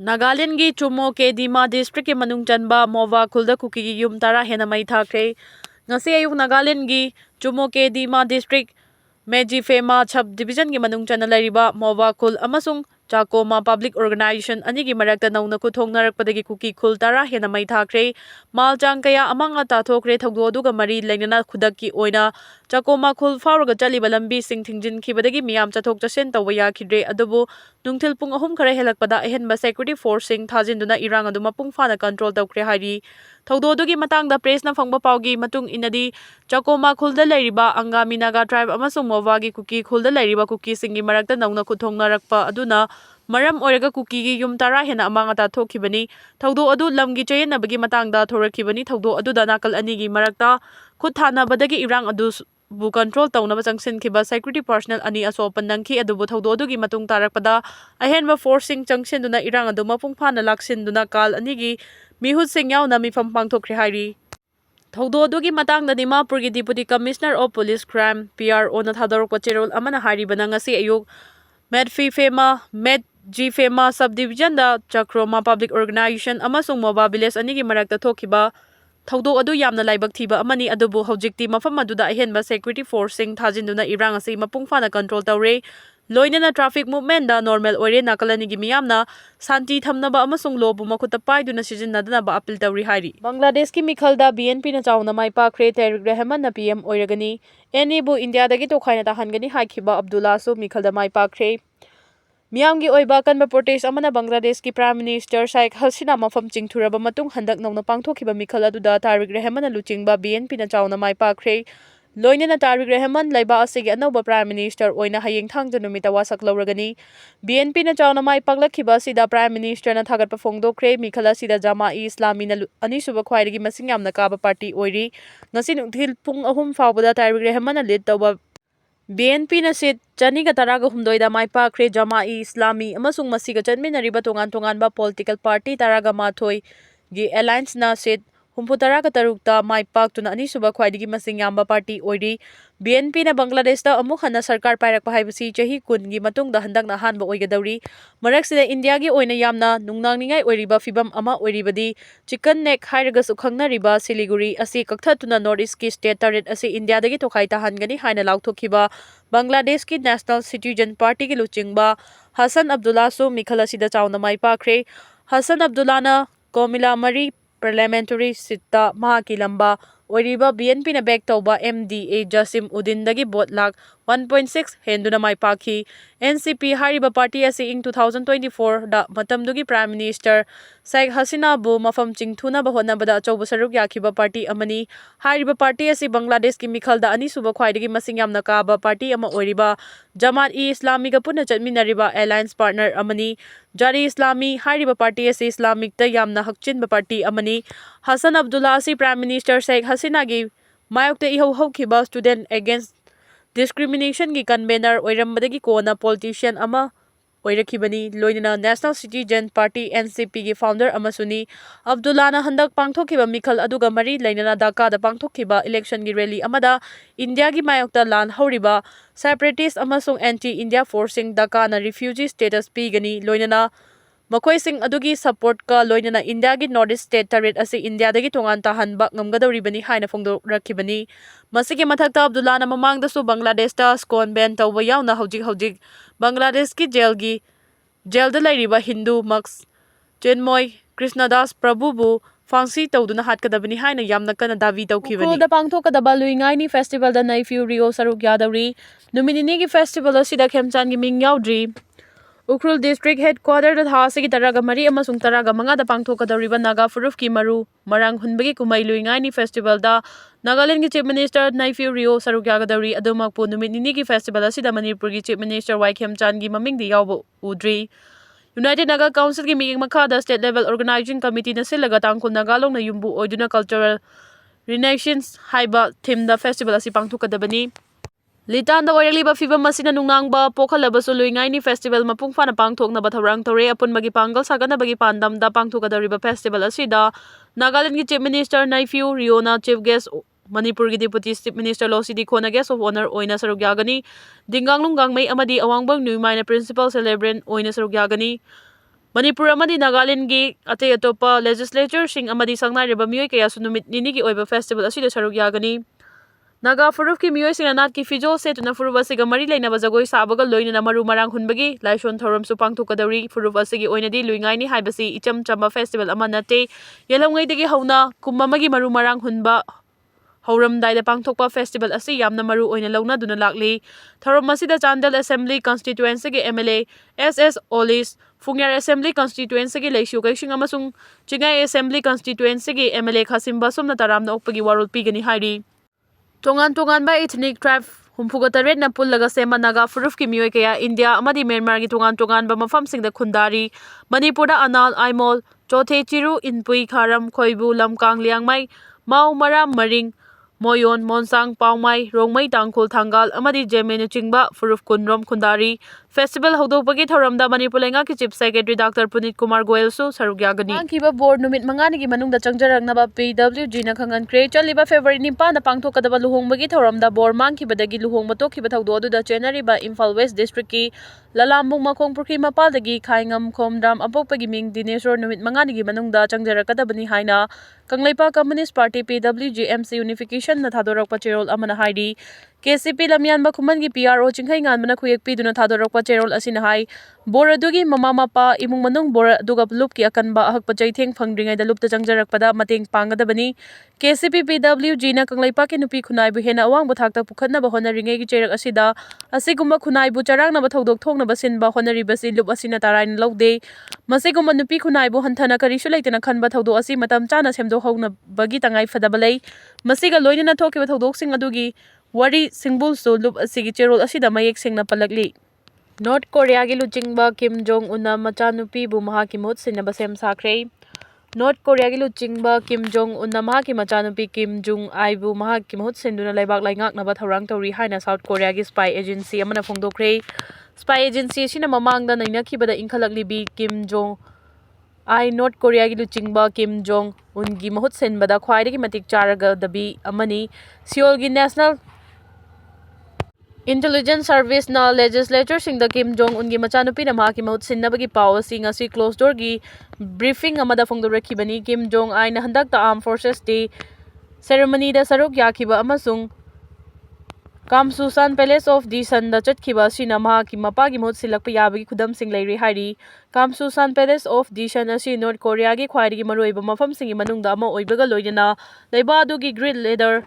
Nagaland gi Chumo ke Dima district ke manung chanba Mova Khulda Kuki gi yum tara hena mai thakre. Ngasi ayuk Nagaland gi Chumo ke Dima district Meji Fema Chab division gi manung chana lariba Mova Khul amasung Chakoma Public Organization anigi marakta nauna kuthong narakpadagi Kuki Khul tara hena mai thakre. Maljang kaya amanga tathokre thogdo aduga mari lainana khudakki oina Chakoma Khul fauraga chaliba lambi sing thingjin khibadagi miyam chathok chasen tawba yakhidre adubu nungthil pung ahum khara helakpada ahenba security force sing thajinduna irang adu mapung fana control tawkre hari thogdo adugi matangda press na phangba pawgi matung inadi Chakoma Khulda lairiba Angami Naga tribe amasung Mova gi Kuki Khulda lairiba Kuki singi marakta nauna kuthong narakpa aduna maram oiraga Kuki gi yum tara hena amanga ta thokhibani thogdo adu lamgi chayenabagi matangda thorakhibani thogdo adu da nakal anigi marakta khut thanabadagi irang adu bu control taunaba changsin khiba security personnel ani asopan nangki adubu thogdo adugi matung tarakpada ahenba forcing changsin duna irang adu mapung phana laksin duna kal anigi mihut sing yauna mifam pangthokre hari thogdo adugi matangda Dimapurgi Deputy Commissioner of Police Crime PRO na thadorokpa cherol amana haribana ngasi ayuk Medfi Fema Medji Fema Subdivision da Chakroma Public Organization amasung Moba Village anigi marakta thokhiba thogdo adu yamna laibak thiba amani adubu hojikti mafam aduda ahenba security forcing thajinduna irang asi mapung fana control tawre loinana traffic movement da normal oire nakalani gi miyamna santi thamnaba amasung lobu makhuta paiduna sijinnadana ba appeal tawri hari Bangladesh ki mikhalda BNP na chauna mai pakre Tariq Rahman na PM oiragani enibu India dagi tokhaina tahangani haikhiba Abdullah su mikhalda mai pakre Miyamgi oiba kanba protest amana Bangladesh ki Prime Minister Sheikh Hasina mafam chingthuraba matung handak nauna pangthokhiba mikhal aduda Tariq Rahman na luchingba BNP na chauna mai pakre loinana Tariq Rahman laiba asigi anauba Prime Minister oina hayeng thangja numita wasak lawragani BNP na chauna mai paklakhiba sida Prime Minister na thagatpa phongdokre mikhala sida Jama-e Islami na anisuba khwairigi masing yamna kaba party oiri ngasi nungthil pung ahum fawbada Tariq Rahman na lead tawba BNP na seat chaniga taraga humdoida mai pakre Jama-e Islami amasung masiga chanminariba tongan-tonganba political party taraga mathoi gi alliance na seat humpu taraga tarukta mai paktuna anisuba khwaidigi masing yamba party oiri BNP na Bangladesh da amuk hana sarkar pairakpa haibasi chahi kun gi matungda handakna hanba oigadawri maraksida India gi oina yamna nungnangningai oiriba fibam ama oiribadi chicken neck hairaga sukhangnariba Siliguri asi kakthatuna North East ki state taret asi India dagi tokai tahangani haina lauthokhiba Bangladesh ki National Citizen Party ki luchingba Hassan Abdullah su mikhala sida chauna mai pakre Hassan Abdullah na Komila Mari Parliamentary Sitta Mahaki Lamba oiriba BNP na back tawba MDA Jasim Udin dagi bot lak 1.6 henduna mai pakhi NCP hariba party asi ing 2024 da matamdugi Prime Minister Sheikh Hasina bu mafam chingthuna ba honabada achauba saruk yakhiba party amani hariba party asi Bangladesh ki mikhalda ani suba khwaidagi masing yamna kaba party ama oiriba Jamaat-e Islami ga punna chatminariba alliance partner amani Jari Islami hariba party asi Islamic ta yamna hakchinba party amani Hassan Abdullah asi Prime Minister Sheikh Hasina gi mayokta ihau haukiba student against discrimination gi convener oirambadagi kona politician ama oirakibani loinana National Citizen Party NCP gi founder amasuni Abdullah na handak pangthokiba mikhal aduga mari lainana Dhaka da pangthokiba election gi rally amada India gi mayokta lan horiba separatist amasung anti-India forcing Dhaka na refugee status pigani loinana Makoy sing adugi support ka loinana India gi Northeast state taret asi India dagi tongan tahanba ngamgadawribani haina phongdorakhibani masigi mathakta Abdullah na mamangda su Bangladesh ta scone ban tawba yauna hojik Bangladesh ki jail da lairiba Hindu Max Chenmoy Krishnadas Prabhu bu Fangsi tawduna hatkadabani haina yamna kana davi tawkhibani da pangthokadaba luingai ni festival da naifiu Rio saruk yadawri numinini gi festival asida khemchan gi ming yaudri Ukhrul District Headquarter da thasigi taraga mari amasung taraga manga da pangthokadawriba Naga Furuf ki maru marang hunbagi kumai luingai ni festival da Nagaland ki Chief Minister Naifiu Rio saruk yagadawri adumakpu numit nini ki festival asida Manipuri ki Chief Minister Y Khemchan gi maming di yawba udri United Naga Council ki meeting makada state level organizing committee na silaga tangkul Nagalong na yumbu oiduna cultural renaissance haiba theme da festival asi pangthokadabani Litan da oiraliba fiba masina nungnangba pokhalabasu luingai ni festival mapung fana pangthoknaba thaurang tore apun magi panggal sagana bagi pandam da pangthokadariba festival asida Nagaland ki Chief Minister Naifiu Riona Chief Guest Manipur ki Deputy Chief Minister Losidi Khona Guest of Honor oina saruk yagani Dingang Lunggang Mai amadi Awangbang Nuimai na Principal Celebrant oina saruk yagani Manipur amadi Nagaland gi ate atopa legislature sing amadi sangnai mioi kaya su numit nini gi oiba festival asida saruk yagani. Naga furuf ki mioi sing anat ki fijol se tuna furuf asiga mari leina bazagoi sabaga loina na maru marang hunbagi laishon thoram su pangthokadari furuf asigi oinadi luingai ni haibasi icham chamba festival ama nate yelamngai degi hauna kummamagi maru marang hunba hauramdaida pangthokpa festival asi yamna maru oina launa duna lakli. Thoram asida Chandel Assembly Constituency gi MLA SS Olis Fungyar Assembly Constituency gi Leishu Kaishing amasung Chingai Assembly Constituency gi MLA Khasimba somna taramna okpagi warol pigani hairi. Tongan ba ethnic tribe humpuga taret na pullaga sema Naga furuf ki mioi kaya India amadi Myanmar gi tongan ba mafam singda khundari Manipur da Anal Aimol Chothe Chiru Inpui Kharam Khoibu Lamkang Liangmai Mau Maram Maring Moyon Monsang Paumai Rongmai Tangkhul Thangal amadi Jemenu chingba furuf kunrom khundari festival hodopagi thoramda Manipur lenga ki chief secretary Dr. Punit Kumar Goel su saruk yagani. Kiba board numit mangani gi manungda changjarangna PWG na khangan kre chaliba February 9 na pangthokadaba luhongbagi thoramda board mangkibadagi luhongba tokhiba thawdo aduda chenariba Imphal West district ki Lalambung Makong Purkhi mapaldagi Khaingam Khomdram apokpagi ming Dineshwar numit mangani gi manungda changjarakadabani haina Kanglaipa Communist Party PWG MC Unification na thadorakpa cherol amana haidi KCP Lamyan Bakuman gi PRO Chinghai nganmana khuyek piduna thadorakpa cherol asina hai boradugi mama mapa imung manung bora duga lup ki akanba ahakpa chaitheng phangdringai da lupta changjarakpada mateng pangadabani KCP PWG na Kanglaipa ki nupi khunai bu hena awang buthakta pukhatna ba honaringai gi cherak asida asigumba khunai bu charangna ba thodok thongna ba sinba honari basi lup asina tarain lawde masigumba nupi khunai bu hanthana karisu leitena khanba thodo asi matam chana semdo hawna bagi tangai fadabalai masiga loinana thokiba thodok sing adugi wari singbul su lup asigi cherol asida mayek singna palakli. North Korea gi luchingba Kim Jong Un na machanupi bu mahaki mot sinaba sem sakre. North Korea gi luchingba Kim Jong Un na mahaki machanupi Kim Jong Ai bu mahaki mot sinduna laibak laingak na ba tharang tori haina South Korea gi spy agency amana phongdokre. Spy agency sina mamangda nainakibada inkhalakli bi Kim Jong Ai North Korea gi luchingba Kim Jong Un gi mahut senbada khwaidagi matik charaga dabi amani Seoul gi National Intelligence Service na legislature singda Kim Jong Un gi machanupi na mahaki mahut sinnabagi pau asi ngasi closed door gi briefing amada phongdorakhibani Kim Jong Ai na handakta Armed Forces Day ceremony da saruk yakiba amasung Kamsusan Palace of Disan da chatkiba sina mahaki mapagi mahut silakpa yabagi khudam sing leiri hairi Kamsusan Palace of Disan asi North Korea gi khwaidagi maruiba mafam singi manungda ama oibaga loidana leiba adugi grid leader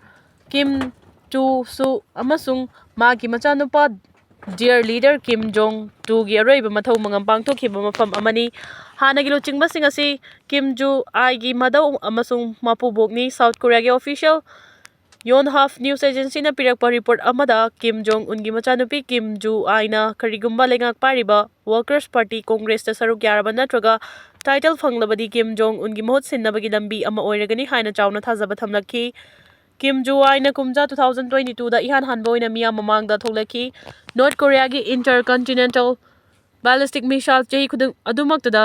Kim Chu Su amasung magi machanupa dear leader Kim Jong Tu gi aroiba mathau mangam pangthokhiba mafam amani hanagi luchingba sing asi Kim Ju Ai gi madau amasung mapubokni South Korea gi official Yonhap News Agency na pirakpa report amada Kim Jong Un gi machanupi Kim Ju Ai na karigumba lengak pariba Workers Party Congress ta saruk yaraba natraga title phanglabadi Kim Jong Un gi mahut sinnabagi lambi ama oiragani haina chawna thajaba thamlakhi Kim Ju Ai na kumja 2022 da ihan hanba oina miya mamangda tholaki North Korea gi intercontinental ballistic missile chehi khudung adumaktada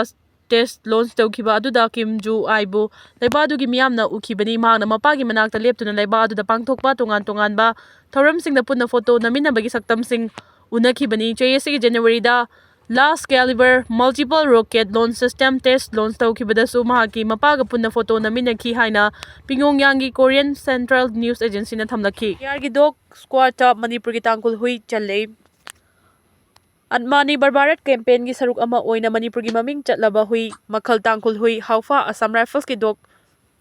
test launch tawkiba aduda Kim Ju Ai bu leiba adugi miyamna ukhibani mangna mapagi manakta leptuna leiba aduda pangthokpa tongan ba thoramsingda punna photo naminabagi saktamsing unakhibani cheyesi January da last caliber multiple rocket launch system test launch tawkibada su mahaki mapaga punna photo naminakhi haina Pingyongyangi Korean Central News Agency na thamlakhi yargi dog squad top Manipur gi tangkul hui challe Admani Barbarat campaign gi saruk ama oina Manipur gi maming chatlaba hui makhal tangkul hui haufa Assam Rifles gi dog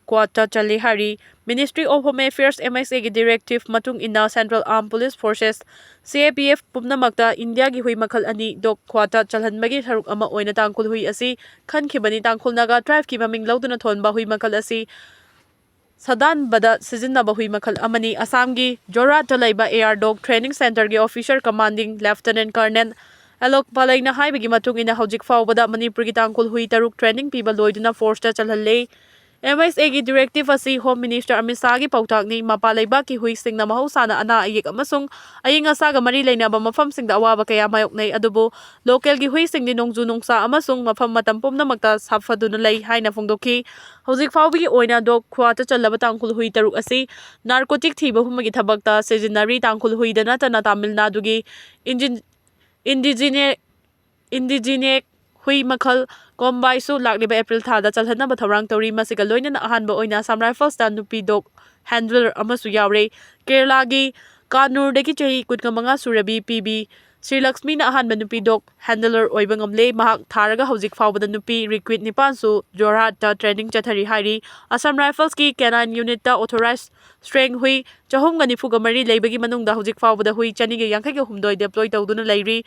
kwata challe hari Ministry of Home Affairs MSA gi directive matung ina Central Armed Police Forces CAPF pumnamakta India gi hui makhal ani dog kwata chalhanbagi saruk ama oina tangkul hui asi khankhibani tangkul Naga tribe ki maming lauduna thonba hui makhal asi Sadan bada sizinaba hui makhal amani Assam gi Jorat talaiba Air Dog Training Center gi officer commanding Lieutenant Colonel Alok Palai na haibagi matung ina hojik faubada Manipur gi tangkul hui taruk training piba loiduna force ta chalhalle MSA gi directive asi Home Minister Amit Shah gi pautakni mapalaiba ki hui singna mahusana ana ayek amasung aying asaga mari leinaba mafam singda awaba kaya mayoknai adubo local gi hui singni nongju nongsa amasung mafam matam pumnamakta saphaduna lei haina phongdokhi hojik faubagi oina dog khwata chalaba tangkul hui taruk asi narcotic thiba humagi thabakta sejinari tangkul hui dana tana Tamil Nadu gi indigene hui makhal ꯀꯣꯝꯕꯥꯏꯁꯨ ꯂꯥꯛꯂꯤꯕ ꯑꯦꯄ꯭ꯔꯤꯜ ꯊꯥꯗ ꯆꯜꯍꯟꯅꯕ ꯊꯧꯔꯥꯡ ꯇꯧꯔꯤ꯫ ꯃꯁꯤꯒ ꯂꯣꯏꯅꯅ ꯑꯍꯥꯟꯕ ꯑꯣꯏꯅ ꯑꯁꯥꯝ ꯔꯥꯏꯐꯜꯁꯇ ꯅꯨꯄꯤ ꯗꯣꯛ ꯍꯦꯟꯗꯂꯔ ꯑꯃꯁꯨ ꯌꯥꯎꯔꯦ꯫ ꯀꯦꯔꯂꯥꯒꯤ ꯀꯥꯟꯅꯨꯔꯗꯒꯤ ꯆꯍꯤ 25 ꯁꯨꯔꯕꯤ ꯄꯤ.ꯕꯤ. ꯁ꯭ꯔꯤꯂꯛꯁꯃꯤꯅ ꯑꯍꯥꯟꯕ ꯅꯨꯄꯤ ꯗꯣꯛ ꯍꯦꯟꯗꯂꯔ ꯑꯣꯏꯕ ꯉꯝꯂꯦ꯫ ꯃꯍꯥꯛ ꯊꯥꯔꯒ ꯍꯧꯖꯤꯛ ꯐꯥꯎꯕꯗ ꯅꯨꯄꯤ ꯔꯤꯀ꯭ꯋꯤꯠ 9ꯁꯨ ꯖꯣꯔꯍꯥꯠꯇ ꯇ꯭ꯔꯦꯅꯤꯡ ꯆꯠꯊꯔꯤ ꯍꯥꯏꯔꯤ꯫ ꯑꯁꯥꯝ ꯔꯥꯏꯐꯜꯁꯀꯤ ꯀꯦꯅꯥꯏꯟ ꯌꯨꯅꯤꯠꯇ ꯑꯣꯊꯣꯔꯥꯏꯖ ꯁ꯭ꯇ꯭ꯔꯦꯡ ꯍꯨꯏ 494 ꯂꯩꯕꯒꯤ ꯃꯅꯨꯡꯗ ꯍꯧꯖꯤꯛ ꯐꯥꯎꯕꯗ ꯍꯨꯏ 252 ꯗꯦꯄ꯭ꯂꯣꯏ ꯇꯧꯗꯨꯅ ꯂꯩꯔꯤ꯫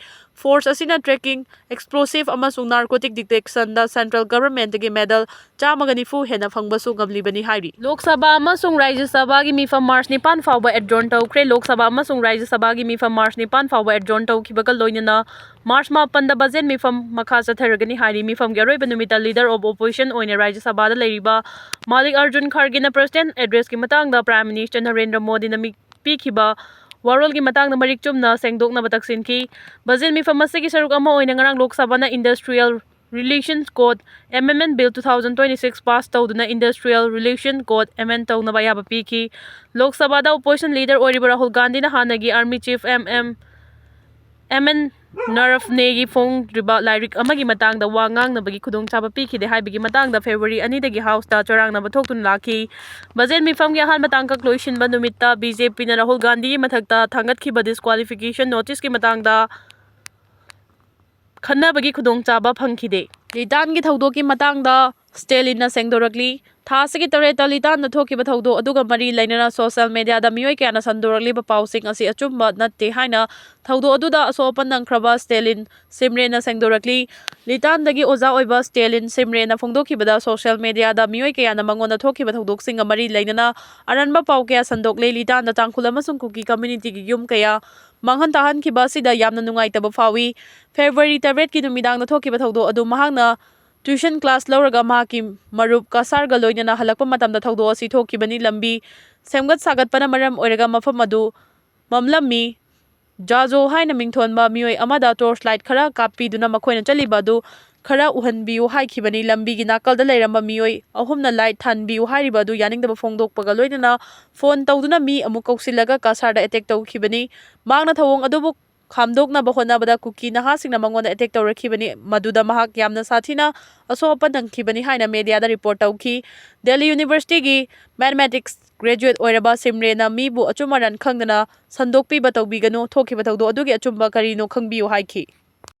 ꯐꯣꯔꯁ ꯑꯁꯤꯅ ꯇ꯭ꯔꯦꯀꯤꯡ, ꯑꯦꯛꯁꯄ꯭ꯂꯣꯁꯤꯚ ꯑꯃꯁꯨꯡ ꯅꯥꯔꯀꯣꯇꯤꯛ ꯗꯤꯇꯦꯛꯁꯟꯗ ꯁꯦꯟꯇ꯭ꯔꯦꯜ ꯒꯚꯔꯟꯃꯦꯟꯠꯇꯒꯤ ꯃꯦꯗꯜ 190 ꯍꯦꯟꯅ ꯐꯪꯕꯁꯨ ꯉꯝꯂꯤꯕꯅꯤ ꯍꯥꯏꯔꯤ꯫ ꯂꯣꯛ ꯁꯚꯥ ꯑꯃꯁꯨꯡ ꯔꯥꯖ꯭ꯌ ꯁꯚꯥꯒꯤ ꯃꯤꯐꯝ ꯃꯥꯔꯆ 9 ꯐꯥꯎꯕ ꯑꯦꯗꯖꯣꯔꯟ ꯇꯧꯈ꯭ꯔꯦ꯫ ꯂꯣꯛ ꯁꯚꯥ ꯑꯃꯁꯨꯡ ꯔꯥꯖ꯭ꯌ ꯁꯚꯥꯒꯤ ꯃꯤꯐꯝ ꯃꯥꯔꯆ 9 ꯐꯥꯎꯕ ꯑꯦꯗꯖꯣꯔꯟ ꯇꯧꯈꯤꯕꯒ ꯂꯣꯏꯅꯅ ꯃꯥꯔꯆ 8ꯗ ꯕꯖꯦꯠ ꯃꯤꯐꯝ ꯃꯈꯥ ꯆꯠꯊꯔꯒꯅꯤ ꯍꯥꯏꯔꯤ꯫ ꯃꯤꯐꯝꯒꯤ ꯑꯔꯣꯏꯕ ꯅꯨꯃꯤꯠꯇ ꯂꯤꯗꯔ ꯑꯣꯐ ꯑꯣꯄꯣꯖꯤꯁꯟ ꯑꯣꯏꯅ ꯔꯥꯖ꯭ꯌ ꯁꯚꯥꯗ ꯂꯩꯔꯤꯕ ꯃꯥꯜꯂꯤꯛꯑꯥꯔꯖꯨꯟ ꯈꯥꯔꯒꯦꯅ ꯄ꯭ꯔꯁꯤꯗꯦꯟꯠ ꯑꯦꯗ꯭ꯔꯦꯁꯀꯤ ꯃꯇꯥꯡꯗ ꯄ꯭ꯔꯥꯏꯝ ꯃꯤꯅꯤꯁꯇꯔ ꯅꯔꯦꯟꯗ꯭ꯔ ꯃꯣꯗꯤꯅ ꯄꯤꯈꯤꯕ ꯋꯥꯔꯣꯜꯒꯤ ꯃꯇꯥꯡꯗ ꯃꯔꯤꯛ ꯆꯨꯝꯅ ꯁꯦꯡꯗꯣꯛꯅꯕ ꯇꯛꯁꯤꯟꯈꯤ꯫ ꯕꯖꯦꯠ ꯃꯤꯐꯝ ꯑꯁꯤꯒꯤ ꯁꯔꯨꯛ ꯑꯃ ꯑꯣꯏꯅ ꯉꯔꯥꯡ ꯂꯣꯛ ꯁꯚꯥꯅ industrial relations code amendment bill 2026 pass ꯇꯧꯗꯨꯅ ꯏꯟꯗꯁꯇ꯭ꯔꯤꯌꯦꯜ ꯔꯤꯂꯦꯁꯟ ꯀꯣꯗ ꯑꯦꯃꯦꯟꯗ ꯇꯧꯅꯕ ꯑꯌꯥꯕ ꯄꯤꯈꯤ꯫ ꯂꯣꯛ ꯁꯚꯥꯗ ꯑꯣꯄꯣꯖꯤꯁꯟ ꯂꯤꯗꯔ ꯑꯣꯏꯔꯤꯕ ꯔꯥꯍꯨꯜ ꯒꯥꯟꯙꯤꯅ ꯍꯥꯟꯅꯒꯤ ꯑꯥꯔꯃꯤ ꯆꯤꯐ ꯑꯦꯝ.ꯑꯦꯟ. ꯅꯔꯚꯅꯦꯒꯤ ꯐꯣꯡꯗ꯭ꯔꯤꯕ ꯂꯥꯏꯔꯤꯛ ꯑꯃꯒꯤ ꯃꯇꯥꯡꯗ ꯋꯥ ꯉꯥꯡꯅꯕꯒꯤ ꯈꯨꯗꯣꯡꯆꯥꯕ ꯄꯤꯈꯤꯗꯦ ꯍꯥꯏꯕꯒꯤ ꯃꯇꯥꯡꯗ ꯐꯦꯕ꯭ꯔꯨꯋꯥꯔꯤ 2ꯗꯒꯤ ꯍꯥꯎꯁꯇ ꯆꯔꯥꯡꯅꯕ ꯊꯣꯛꯇꯨꯅ ꯂꯥꯛꯈꯤ꯫ ꯕꯖꯦꯠ ꯃꯤꯐꯝꯒꯤ ꯑꯍꯥꯟꯕ ꯇꯥꯡꯀꯛ ꯂꯣꯏꯁꯤꯟꯕ ꯅꯨꯃꯤꯠꯇ ꯕꯤ.ꯖꯦ.ꯄꯤꯅ ꯔꯥꯍꯨꯜ ꯒꯥꯟꯙꯤꯒꯤ ꯃꯊꯛꯇ ꯊꯥꯡꯒꯠꯈꯤꯕ ꯗꯤꯁꯀ꯭ꯋꯥꯂꯤꯐꯤꯀꯦꯁꯟ ꯅꯣꯇꯤꯁꯀꯤ ꯃꯇꯥꯡꯗ ꯈꯟꯅꯕꯒꯤ ꯈꯨꯗꯣꯡꯆꯥꯕ ꯐꯪꯈꯤꯗꯦ꯫ ꯂꯤꯇꯥꯟꯒꯤ ꯊꯧꯗꯣꯛꯀꯤ ꯃꯇꯥꯡꯗ ꯁ꯭ꯇꯦꯂꯤꯟꯅ ꯁꯦꯡꯗꯣꯔꯛꯂꯤ꯫ ꯊꯥ ꯑꯁꯤꯒꯤ 7ꯇ ꯂꯤꯇꯥꯟꯗ ꯊꯣꯛꯈꯤꯕ ꯊꯧꯗꯣꯛ ꯑꯗꯨꯒ ꯃꯔꯤ ꯂꯩꯅꯅ ꯁꯣꯁꯤꯌꯦꯜ ꯃꯤꯗꯤꯌꯥꯗ ꯃꯤꯑꯣꯏ ꯀꯌꯥꯅ ꯁꯟꯗꯣꯔꯛꯂꯤꯕ ꯄꯥꯎꯁꯤꯡ ꯑꯁꯤ ꯑꯆꯨꯝꯕ ꯅꯠꯇꯦ ꯍꯥꯏꯅ ꯊꯧꯗꯣꯛ ꯑꯗꯨꯗ ꯑꯁꯣꯛ-ꯑꯄꯟ ꯅꯪꯈ꯭ꯔꯕ ꯁ꯭ꯇꯦꯂꯤꯟ ꯁꯤꯝꯔꯦꯟꯅ ꯁꯦꯡꯗꯣꯔꯛꯂꯤ꯫ ꯂꯤꯇꯥꯟꯗꯒꯤ ꯑꯣꯖꯥ ꯑꯣꯏꯕ ꯁ꯭ꯇꯦꯂꯤꯟ ꯁꯤꯝꯔꯦꯟꯅ ꯐꯣꯡꯗꯣꯛꯈꯤꯕꯗ ꯁꯣꯁꯤꯌꯦꯜ ꯃꯤꯗꯤꯌꯥꯗ ꯃꯤꯑꯣꯏ ꯀꯌꯥꯅ ꯃꯉꯣꯟꯗ ꯊꯣꯛꯈꯤꯕ ꯊꯧꯗꯣꯛꯁꯤꯡꯒ ꯃꯔꯤ ꯂꯩꯅꯅ ꯑꯔꯥꯟꯕ ꯄꯥꯎ ꯀꯌꯥ ꯁꯟꯗꯣꯛꯂꯦ꯫ ꯂꯤꯇꯥꯟꯗ ꯇꯥꯡꯈꯨꯜ ꯑꯃꯁꯨꯡ ꯀꯨꯀꯤ ꯀꯝꯃ꯭ꯌꯨꯅꯤꯇꯤꯒꯤ ꯌꯨꯝ ꯀꯌꯥ ꯃꯥꯡꯍꯟ ꯇꯥꯛꯍꯟꯈꯤꯕ ꯑꯁꯤꯗ ꯌꯥꯝꯅ ꯅꯨꯡꯉꯥꯏꯇꯕ ꯐꯥꯎꯏ꯫ ꯐꯦꯕ꯭ꯔꯨꯋꯥꯔꯤ 8ꯀꯤ ꯅꯨꯃꯤꯗꯥꯡꯗ ꯊꯣꯛꯈꯤꯕ ꯊꯧꯗꯣꯛ ꯑꯗꯨ ꯃꯍꯥꯛꯅ ꯇ꯭ꯌꯨꯁꯟ ꯀ꯭ꯂꯥꯁ ꯂꯧꯔꯒ ꯃꯍꯥꯛꯀꯤ ꯃꯔꯨꯞ ꯀꯁꯥꯔꯒ ꯂꯣꯏꯅꯅ ꯍꯜꯂꯛꯄ ꯃꯇꯝꯗ ꯊꯧꯗꯣꯛ ꯑꯁꯤ ꯊꯣꯛꯈꯤꯕꯅꯤ꯫ ꯂꯝꯕꯤ ꯁꯦꯝꯒꯠ ꯁꯥꯒꯠꯄꯅ ꯃꯔꯝ ꯑꯣꯏꯔꯒ ꯃꯐꯝ ꯑꯗꯨ ꯃꯝꯂꯝꯃꯤ꯫ ꯖꯥꯖꯣ ꯍꯥꯏꯅ ꯃꯤꯡꯊꯣꯟꯕ ꯃꯤꯑꯣꯏ ꯑꯃꯗ ꯇꯣꯔꯆꯂꯥꯏꯠ ꯈꯔ ꯀꯥꯞꯄꯤꯗꯨꯅ ꯃꯈꯣꯏꯅ ꯆꯠꯂꯤꯕ ꯑꯗꯨ ꯈꯔ ꯎꯍꯟꯕꯤꯌꯨ ꯍꯥꯏꯈꯤꯕꯅꯤ꯫ ꯂꯝꯕꯤꯒꯤ ꯅꯥꯀꯜꯗ ꯂꯩꯔꯝꯕ ꯃꯤꯑꯣꯏ 3ꯅ ꯂꯥꯏꯠ ꯊꯥꯟꯕꯤꯌꯨ ꯍꯥꯏꯔꯤꯕ ꯑꯗꯨ ꯌꯥꯅꯤꯡꯗꯕ ꯐꯣꯡꯗꯣꯛꯄꯒ ꯂꯣꯏꯅꯅ ꯐꯣꯟ ꯇꯧꯗꯨꯅ ꯃꯤ ꯑꯃꯨꯛ ꯀꯧꯁꯤꯜꯂꯒ ꯀꯁꯥꯔꯗ ꯑꯦꯇꯦꯛ ꯇꯧꯈꯤꯕꯅꯤ꯫ ꯃꯍꯥꯛꯅ ꯊꯧꯑꯣꯡ ꯑꯗꯨꯕꯨ ꯈꯥꯝꯗꯣꯛꯅꯕ ꯍꯣꯠꯅꯕꯗ ꯀꯨꯀꯤ ꯅꯍꯥꯁꯤꯡꯅ ꯃꯉꯣꯟꯗ ꯑꯦꯇꯦꯛ ꯇꯧꯔꯛꯈꯤꯕꯅꯤ ꯃꯗꯨꯗ ꯃꯍꯥꯛ ꯌꯥꯝꯅ ꯁꯥꯊꯤꯅ ꯑꯁꯣꯛ-ꯑꯄꯟ ꯅꯪꯈꯤꯕꯅꯤ ꯍꯥꯏꯅ ꯃꯤꯗꯤꯌꯥꯗ ꯔꯤꯄꯣꯔꯠ ꯇꯧꯈꯤ꯫ ꯗꯦꯜꯂꯤ ꯌꯨꯅꯤꯚꯔꯁꯤꯇꯤꯒꯤ ꯃꯦꯊꯃꯦꯇꯤꯛꯁ ꯒ꯭ꯔꯦꯖꯨꯑꯦꯠ ꯑꯣꯏꯔꯕ ꯁꯤꯝꯔꯦꯟꯅ ꯃꯤꯕꯨ ꯑꯆꯨꯝ ꯑꯔꯥꯟ ꯈꯪꯗꯅ ꯁꯟꯗꯣꯛꯄꯤꯕ ꯇꯧꯕꯤꯒꯅꯨ, ꯊꯣꯛꯈꯤꯕ ꯊꯧꯗꯣꯛ ꯑꯗꯨꯒꯤ ꯑꯆꯨꯝꯕ ꯀꯔꯤꯅꯣ ꯈꯪꯕꯤꯌꯨ ꯍꯥꯏꯈꯤ꯫